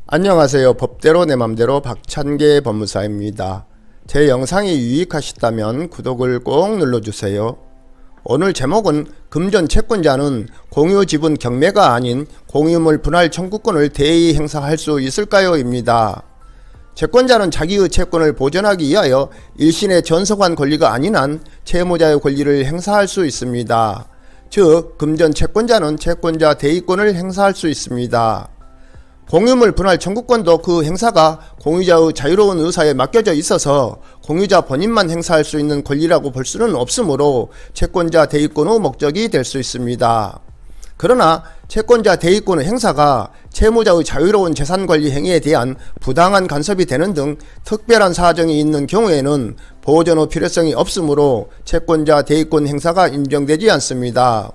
안녕하세요. 법대로 내 맘대로 박찬계 법무사입니다. 제 영상이 유익하셨다면 구독을 꼭 눌러주세요. 오늘 제목은 금전 채권자는 공유 지분 경매가 아닌 공유물 분할 청구권을 대의 행사할 수 있을까요? 입니다. 채권자는 자기의 채권을 보전하기 위하여 일신의 전속한 권리가 아닌 한 채무자의 권리를 행사할 수 있습니다. 즉, 금전 채권자는 채권자 대의권을 행사할 수 있습니다. 공유물 분할 청구권도 그 행사가 공유자의 자유로운 의사에 맡겨져 있어서 공유자 본인만 행사할 수 있는 권리라고 볼 수는 없으므로 채권자 대의권의 목적이 될 수 있습니다. 그러나 채권자 대의권의 행사가 채무자의 자유로운 재산관리 행위에 대한 부당한 간섭이 되는 등 특별한 사정이 있는 경우에는 보전의 필요성이 없으므로 채권자 대의권 행사가 인정되지 않습니다.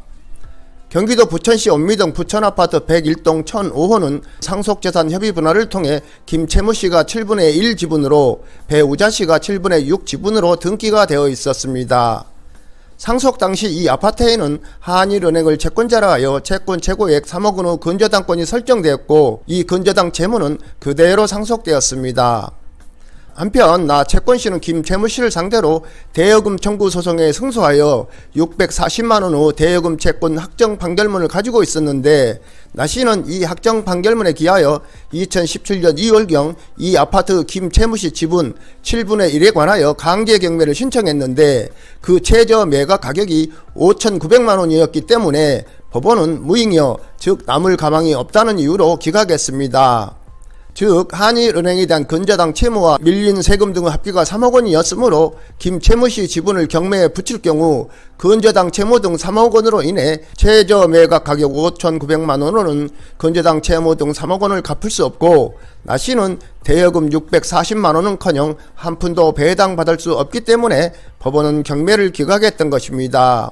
경기도 부천시 옥미동 부천아파트 101동 1005호는 상속재산 협의 분할을 통해 김채무씨가 7분의 1 지분으로 배우자씨가 7분의 6 지분으로 등기가 되어 있었습니다. 상속 당시 이 아파트에는 한일은행을 채권자라 하여 채권 최고액 3억 원의 근저당권이 설정되었고, 이 근저당 채무는 그대로 상속되었습니다. 한편 나 채권씨는 김채무씨를 상대로 대여금 청구 소송에 승소하여 640만원의 대여금 채권 확정 판결문을 가지고 있었는데, 나씨는 이 확정 판결문에 기하여 2017년 2월경 이 아파트 김채무씨 지분 7분의 1에 관하여 강제경매를 신청했는데, 그 최저 매각 가격이 5,900만원이었기 때문에 법원은 무잉여, 즉 남을 가망이 없다는 이유로 기각했습니다. 즉, 한일은행에 대한 근저당 채무와 밀린 세금 등의 합계가 3억 원이었으므로 김채무씨 지분을 경매에 붙일 경우 근저당 채무 등 3억 원으로 인해 최저 매각 가격 5,900만 원은 근저당 채무 등 3억 원을 갚을 수 없고, 나씨는 대여금 640만 원은커녕 한 푼도 배당받을 수 없기 때문에 법원은 경매를 기각했던 것입니다.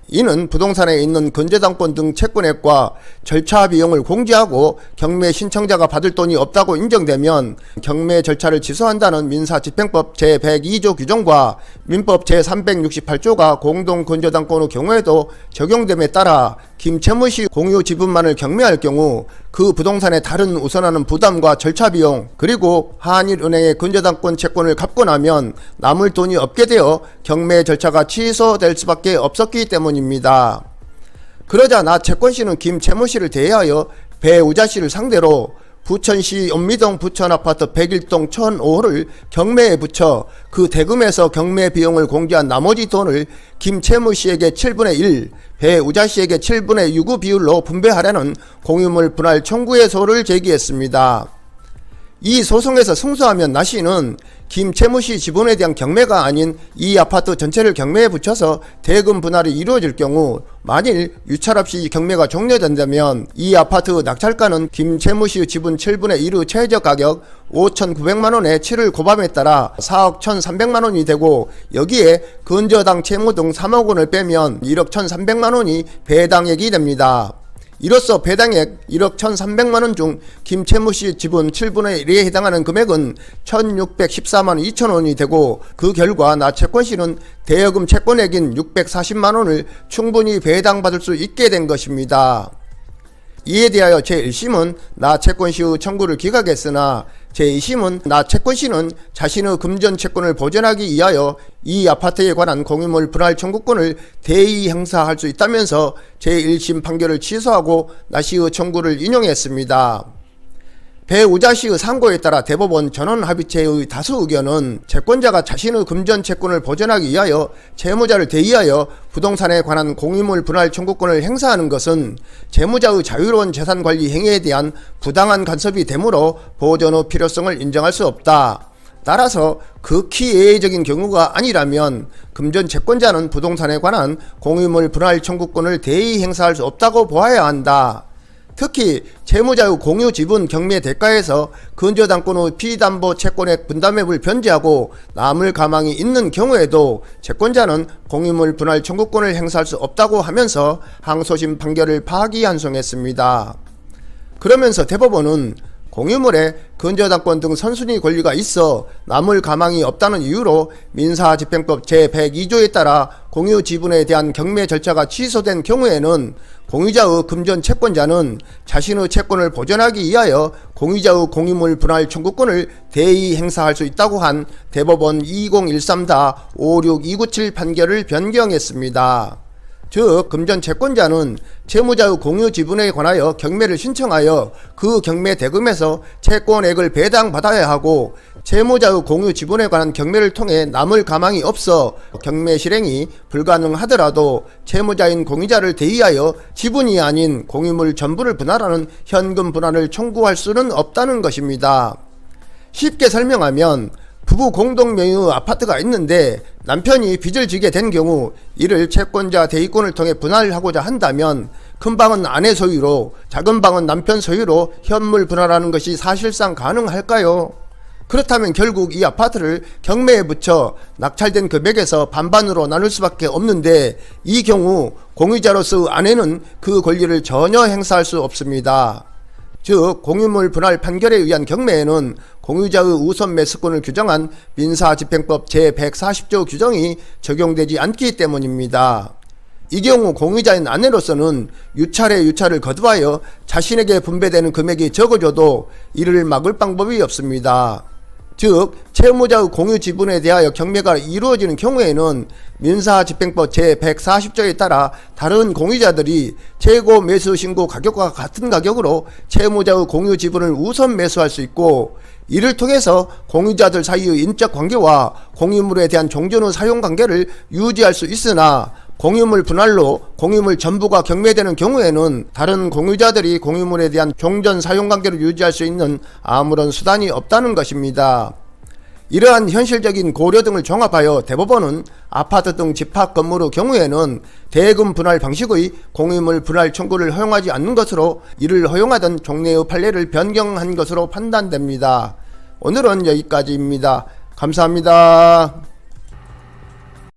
이는 부동산에 있는 근저당권 등 채권액과 절차 비용을 공제하고 경매 신청자가 받을 돈이 없다고 인정되면 경매 절차를 취소한다는 민사집행법 제102조 규정과 민법 제368조가 공동 근저당권의 경우에도 적용됨에 따라 김채무씨 공유 지분만을 경매할 경우 그 부동산의 다른 우선하는 부담과 절차 비용, 그리고 한일은행의 근저당권 채권을 갚고 나면 남을 돈이 없게 되어 경매 절차가 취소될 수밖에 없었기 때문입니다. 그러자 나 채권씨는 김채무씨를 대하여 배우자씨를 상대로 부천시 옥미동 부천아파트 101동 1005호를 경매에 붙여 그 대금에서 경매 비용을 공제한 나머지 돈을 김채무씨에게 7분의 1, 배우자씨에게 7분의 6의 비율로 분배하라는 공유물 분할 청구의 소를 제기했습니다. 이 소송에서 승소하면 나씨는 김채무씨 지분에 대한 경매가 아닌 이 아파트 전체를 경매에 붙여서 대금 분할이 이루어질 경우, 만일 유찰 없이 경매가 종료된다면 이 아파트 낙찰가는 김채무씨 지분 7분의 1의 최저 가격 5,900만원의 7을 고밤에 따라 4억 1,300만원이 되고, 여기에 근저당 채무 등 3억 원을 빼면 1억 1,300만원이 배당액이 됩니다. 이로써 배당액 1억 1,300만원 중 김채무씨 지분 7분의 1에 해당하는 금액은 1,614만 2천원이 되고, 그 결과 나 채권씨는 대여금 채권액인 640만원을 충분히 배당받을 수 있게 된 것입니다. 이에 대하여 제1심은 나 채권씨의 청구를 기각했으나 제2심은 나 채권씨는 자신의 금전 채권을 보전하기 위하여 이 아파트에 관한 공유물 분할 청구권을 대의 행사할 수 있다면서 제1심 판결을 취소하고 나씨의 청구를 인용했습니다. 배우자씨의 상고에 따라 대법원 전원합의체의 다수 의견은 채권자가 자신의 금전 채권을 보전하기 위하여 채무자를 대의하여 부동산에 관한 공유물 분할 청구권을 행사하는 것은 채무자의 자유로운 재산관리 행위에 대한 부당한 간섭이 되므로 보전의 필요성을 인정할 수 없다. 따라서 극히 예외적인 경우가 아니라면 금전 채권자는 부동산에 관한 공유물 분할 청구권을 대의 행사할 수 없다고 보아야 한다. 특히 채무자의 공유 지분 경매 대가에서 근저당권의 피담보 채권액 분담액을 변제하고 남을 가망이 있는 경우에도 채권자는 공유물 분할 청구권을 행사할 수 없다고 하면서 항소심 판결을 파기환송했습니다. 그러면서 대법원은 공유물에 근저당권 등 선순위 권리가 있어 남을 가망이 없다는 이유로 민사집행법 제102조에 따라 공유 지분에 대한 경매 절차가 취소된 경우에는 공유자의 금전 채권자는 자신의 채권을 보전하기 위하여 공유자의 공유물 분할 청구권을 대의 행사할 수 있다고 한 대법원 2013-56297 판결을 변경했습니다. 즉 금전 채권자는 채무자의 공유 지분에 관하여 경매를 신청하여 그 경매 대금에서 채권액을 배당받아야 하고, 채무자의 공유 지분에 관한 경매를 통해 남을 가망이 없어 경매 실행이 불가능하더라도 채무자인 공유자를 대의하여 지분이 아닌 공유물 전부를 분할하는 현금 분할을 청구할 수는 없다는 것입니다. 쉽게 설명하면 부부 공동 명의의 아파트가 있는데 남편이 빚을 지게 된 경우 이를 채권자 대의권을 통해 분할하고자 한다면 큰 방은 아내 소유로 작은 방은 남편 소유로 현물 분할하는 것이 사실상 가능할까요? 그렇다면 결국 이 아파트를 경매에 붙여 낙찰된 금액에서 반반으로 나눌 수밖에 없는데, 이 경우 공유자로서 아내는 그 권리를 전혀 행사할 수 없습니다. 즉 공유물 분할 판결에 의한 경매에는 공유자의 우선 매수권을 규정한 민사집행법 제140조 규정이 적용되지 않기 때문입니다. 이 경우 공유자인 아내로서는 유차를 거듭하여 자신에게 분배되는 금액이 적어져도 이를 막을 방법이 없습니다. 즉 채무자의 공유 지분에 대하여 경매가 이루어지는 경우에는 민사집행법 제140조에 따라 다른 공유자들이 재고 매수 신고 가격과 같은 가격으로 채무자의 공유 지분을 우선 매수할 수 있고, 이를 통해서 공유자들 사이의 인적 관계와 공유물에 대한 종전의 사용 관계를 유지할 수 있으나, 공유물 분할로 공유물 전부가 경매되는 경우에는 다른 공유자들이 공유물에 대한 종전 사용 관계를 유지할 수 있는 아무런 수단이 없다는 것입니다. 이러한 현실적인 고려 등을 종합하여 대법원은 아파트 등 집합 건물의 경우에는 대금 분할 방식의 공유물 분할 청구를 허용하지 않는 것으로 이를 허용하던 종래의 판례를 변경한 것으로 판단됩니다. 오늘은 여기까지입니다. 감사합니다.